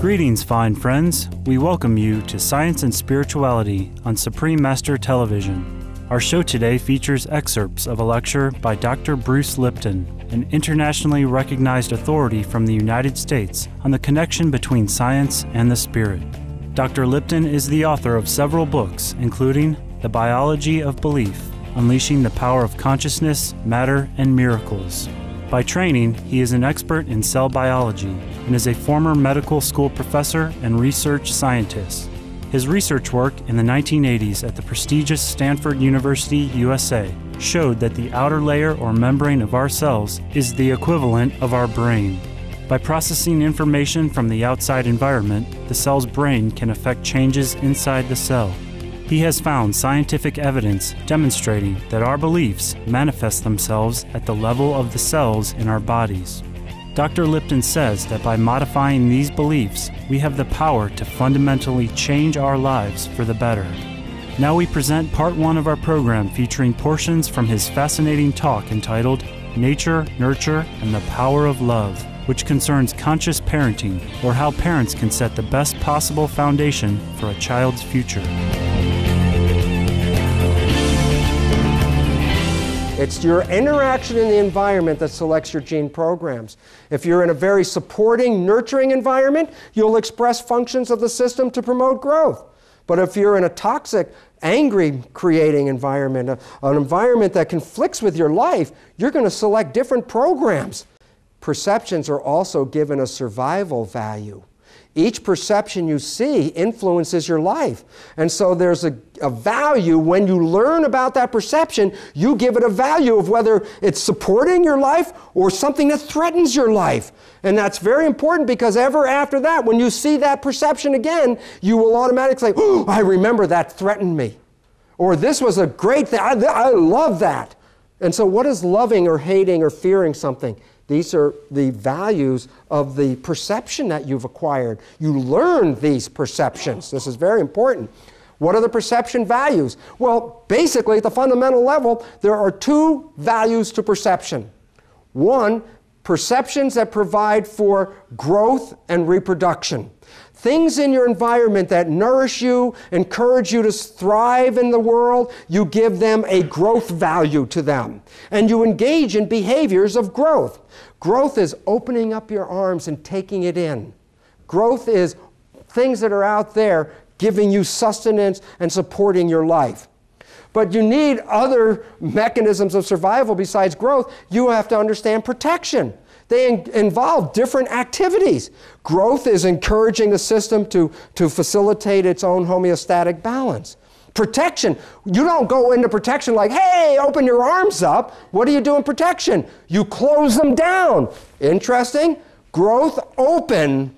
Greetings, fine friends. We welcome you to Science and Spirituality on Supreme Master Television. Our show today features excerpts of a lecture by Dr. Bruce Lipton, an internationally recognized authority from the United States on the connection between science and the spirit. Dr. Lipton is the author of several books, including The Biology of Belief, Unleashing the Power of Consciousness, Matter, and Miracles. By training, he is an expert in cell biology and is a former medical school professor and research scientist. His research work in the 1980s at the prestigious Stanford University, USA, showed that the outer layer or membrane of our cells is the equivalent of our brain. By processing information from the outside environment, the cell's brain can affect changes inside the cell. He has found scientific evidence demonstrating that our beliefs manifest themselves at the level of the cells in our bodies. Dr. Lipton says that by modifying these beliefs, we have the power to fundamentally change our lives for the better. Now we present part one of our program featuring portions from his fascinating talk entitled Nature, Nurture, and the Power of Love, which concerns conscious parenting, or how parents can set the best possible foundation for a child's future. It's your interaction in the environment that selects your gene programs. If you're in a very supporting, nurturing environment, you'll express functions of the system to promote growth. But if you're in a toxic, angry creating environment, an environment that conflicts with your life, you're going to select different programs. Perceptions are also given a survival value. Each perception you see influences your life. And so there's a value when you learn about that perception, you give it a value of whether it's supporting your life or something that threatens your life. And that's very important because ever after that, when you see that perception again, you will automatically say, oh, I remember that threatened me. Or this was a great thing, I love that. And so what is loving or hating or fearing something? These are the values of the perception that you've acquired. You learn these perceptions. This is very important. What are the perception values? Well, basically, at the fundamental level, there are two values to perception. One, perceptions that provide for growth and reproduction. Things in your environment that nourish you, encourage you to thrive in the world, you give them a growth value to them. And you engage in behaviors of growth. Growth is opening up your arms and taking it in. Growth is things that are out there giving you sustenance and supporting your life. But you need other mechanisms of survival besides growth. You have to understand protection. They involve different activities. Growth is encouraging the system to facilitate its own homeostatic balance. Protection, you don't go into protection like, hey, open your arms up. What do you do in protection? You close them down. Interesting. Growth open,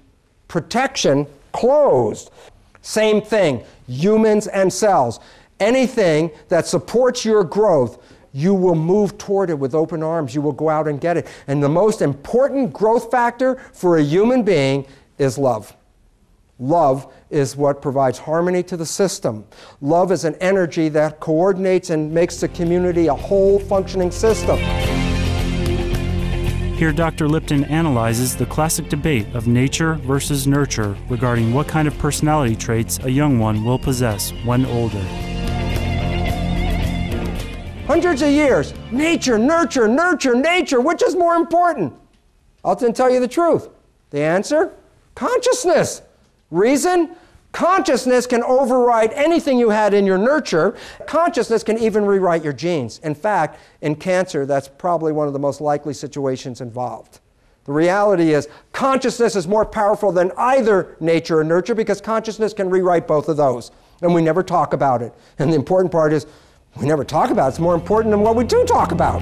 protection closed. Same thing, humans and cells. Anything that supports your growth, you will move toward it with open arms. You will go out and get it. And the most important growth factor for a human being is love. Love is what provides harmony to the system. Love is an energy that coordinates and makes the community a whole functioning system. Here, Dr. Lipton analyzes the classic debate of nature versus nurture regarding what kind of personality traits a young one will possess when older. Hundreds of years, nature, nurture, nurture, nature, which is more important? I'll tell you the truth. The answer? Consciousness. Reason? Consciousness can override anything you had in your nurture. Consciousness can even rewrite your genes. In fact, in cancer, that's probably one of the most likely situations involved. The reality is, consciousness is more powerful than either nature or nurture because consciousness can rewrite both of those. And we never talk about it. And the important part is, we never talk about it. It's more important than what we do talk about.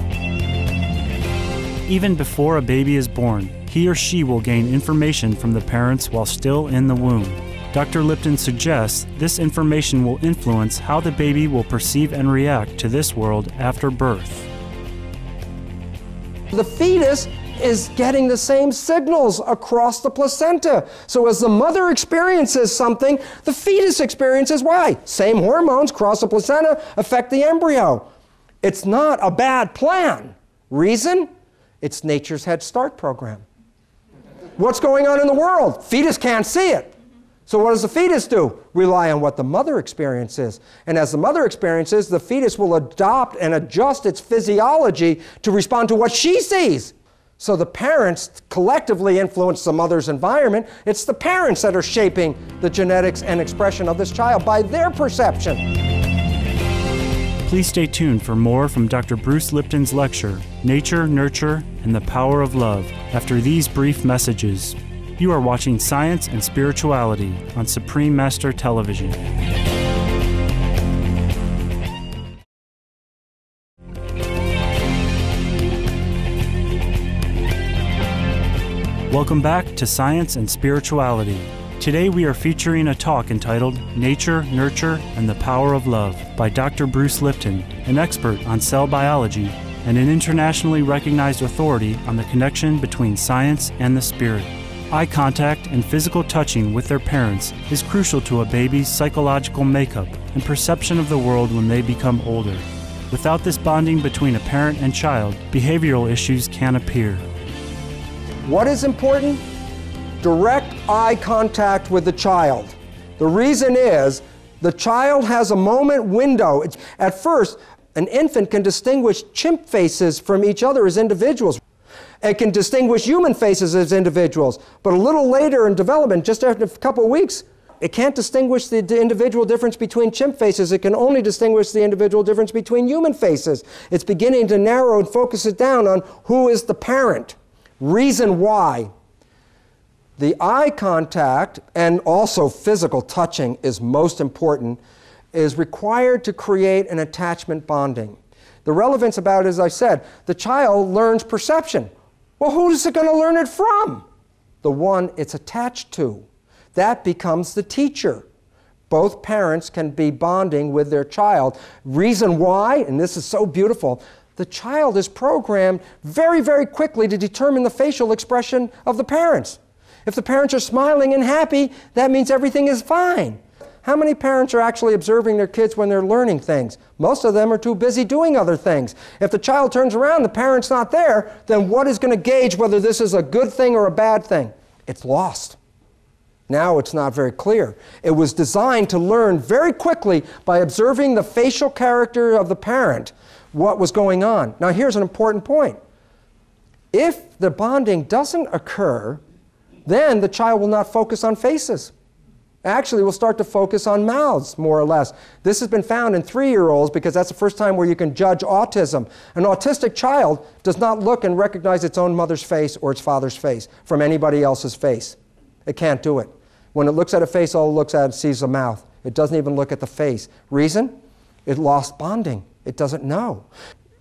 Even before a baby is born, he or she will gain information from the parents while still in the womb. Dr. Lipton suggests this information will influence how the baby will perceive and react to this world after birth. The fetus is getting the same signals across the placenta. So as the mother experiences something, the fetus experiences why? Same hormones cross the placenta, affect the embryo. It's not a bad plan. Reason? It's nature's Head Start program. what's going on in the world. Fetus can't see it. So what does the fetus do? Rely on what the mother experiences. And as the mother experiences, the fetus will adopt and adjust its physiology to respond to what she sees. So the parents collectively influence the mother's environment. It's the parents that are shaping the genetics and expression of this child by their perception. Please stay tuned for more from Dr. Bruce Lipton's lecture, Nature, Nurture, and the Power of Love, after these brief messages. You are watching Science and Spirituality on Supreme Master Television. Welcome back to Science and Spirituality. Today we are featuring a talk entitled Nature, Nurture, and the Power of Love by Dr. Bruce Lipton, an expert on cell biology and an internationally recognized authority on the connection between science and the spirit. Eye contact and physical touching with their parents is crucial to a baby's psychological makeup and perception of the world when they become older. Without this bonding between a parent and child, behavioral issues can appear. What is important? Direct eye contact with the child. The reason is the child has a moment window. At first, an infant can distinguish chimp faces from each other as individuals. It can distinguish human faces as individuals, but a little later in development, just after a couple of weeks, it can't distinguish the individual difference between chimp faces. It can only distinguish the individual difference between human faces. It's beginning to narrow and focus it down on who is the parent. Reason why. The eye contact and also physical touching is most important, is required to create an attachment bonding. The relevance about it, as I said, the child learns perception. Well, who's it going to learn it from? The one it's attached to. That becomes the teacher. Both parents can be bonding with their child. Reason why, and this is so beautiful, the child is programmed very, very quickly to determine the facial expression of the parents. If the parents are smiling and happy, that means everything is fine. How many parents are actually observing their kids when they're learning things? Most of them are too busy doing other things. If the child turns around, the parent's not there, then what is going to gauge whether this is a good thing or a bad thing? It's lost. Now it's not very clear. It was designed to learn very quickly by observing the facial character of the parent what was going on. Now here's an important point. If the bonding doesn't occur, then the child will not focus on faces. Actually, we'll start to focus on mouths, more or less. This has been found in 3-year-olds because that's the first time where you can judge autism. An autistic child does not look and recognize its own mother's face or its father's face from anybody else's face. It can't do it. When it looks at a face, all it looks at is sees a mouth. It doesn't even look at the face. Reason? It lost bonding. It doesn't know.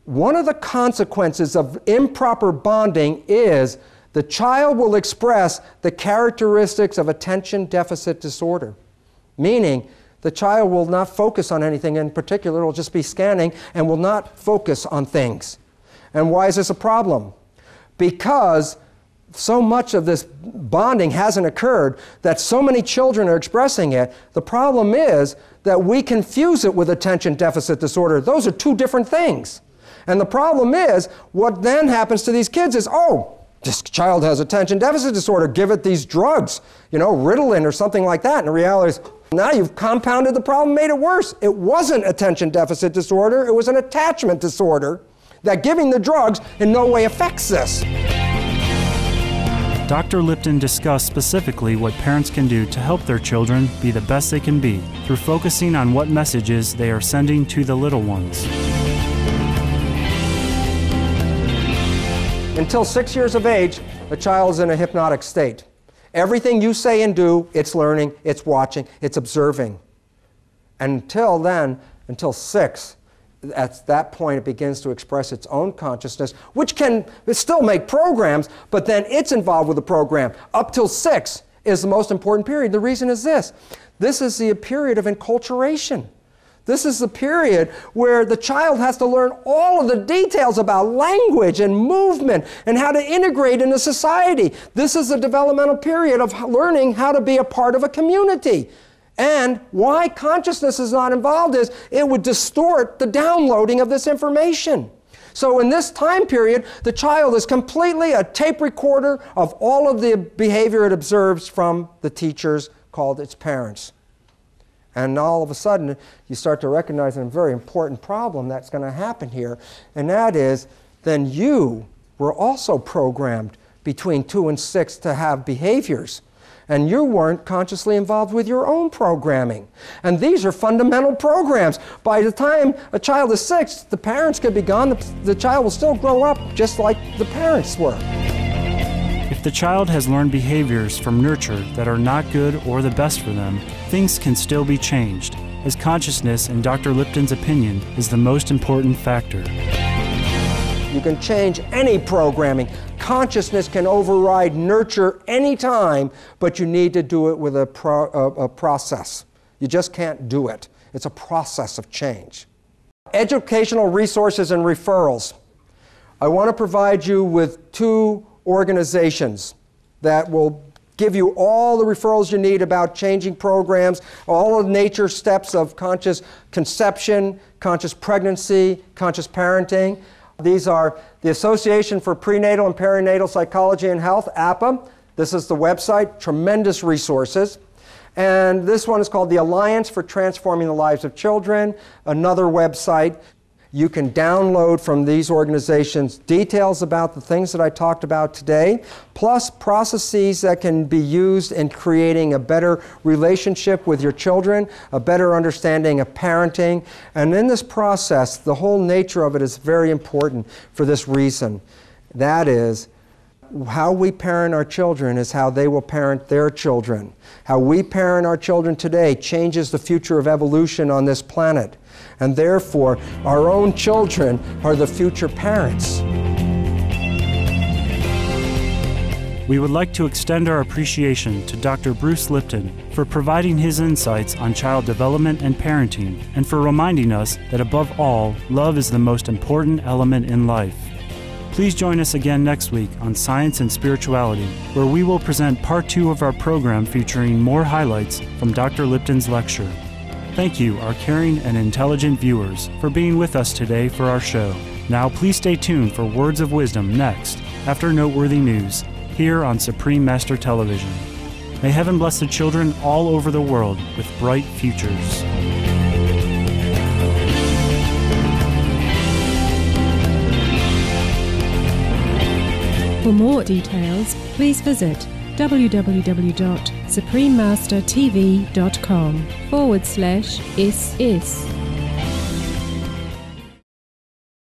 One of the consequences of improper bonding is the child will express the characteristics of attention deficit disorder, meaning the child will not focus on anything in particular. It will just be scanning and will not focus on things. And why is this a problem? Because so much of this bonding hasn't occurred that so many children are expressing it. The problem is that we confuse it with attention deficit disorder. Those are two different things. And the problem is, what then happens to these kids is, oh, this child has attention deficit disorder, give it these drugs, Ritalin or something like that. And the reality is, now you've compounded the problem, made it worse. It wasn't attention deficit disorder, it was an attachment disorder that giving the drugs in no way affects this. Dr. Lipton discussed specifically what parents can do to help their children be the best they can be through focusing on what messages they are sending to the little ones. Until 6 years of age, a child is in a hypnotic state. Everything you say and do, it's learning, it's watching, it's observing. Until then, until 6, at that point it begins to express its own consciousness, which can still make programs, but then it's involved with the program. Up till 6 is the most important period. The reason is this. This is the period of enculturation. This is the period where the child has to learn all of the details about language and movement and how to integrate into society. This is the developmental period of learning how to be a part of a community. And why consciousness is not involved is it would distort the downloading of this information. So in this time period, the child is completely a tape recorder of all of the behavior it observes from the teachers called its parents. And all of a sudden, you start to recognize a very important problem that's going to happen here, and that is, then you were also programmed between 2 and 6 to have behaviors. And you weren't consciously involved with your own programming. And these are fundamental programs. By the time a child is 6, the parents could be gone. The child will still grow up just like the parents were. If the child has learned behaviors from nurture that are not good or the best for them, things can still be changed, as consciousness, in Dr. Lipton's opinion, is the most important factor. You can change any programming. Consciousness can override nurture any time, but you need to do it with a process. You just can't do it. It's a process of change. Educational resources and referrals. I want to provide you with 2 organizations that will give you all the referrals you need about changing programs, all of the nature steps of conscious conception, conscious pregnancy, conscious parenting. These are the Association for Prenatal and Perinatal Psychology and Health, APA. This is the website, tremendous resources. And this one is called the Alliance for Transforming the Lives of Children, another website. You can download from these organizations details about the things that I talked about today, plus processes that can be used in creating a better relationship with your children, a better understanding of parenting. And in this process, the whole nature of it is very important for this reason. That is, how we parent our children is how they will parent their children. How we parent our children today changes the future of evolution on this planet. And therefore, our own children are the future parents. We would like to extend our appreciation to Dr. Bruce Lipton for providing his insights on child development and parenting, and for reminding us that above all, love is the most important element in life. Please join us again next week on Science and Spirituality, where we will present part 2 of our program featuring more highlights from Dr. Lipton's lecture. Thank you, our caring and intelligent viewers, for being with us today for our show. Now please stay tuned for Words of Wisdom next, after noteworthy news, here on Supreme Master Television. May heaven bless the children all over the world with bright futures. For more details, please visit www.suprememastertv.com/is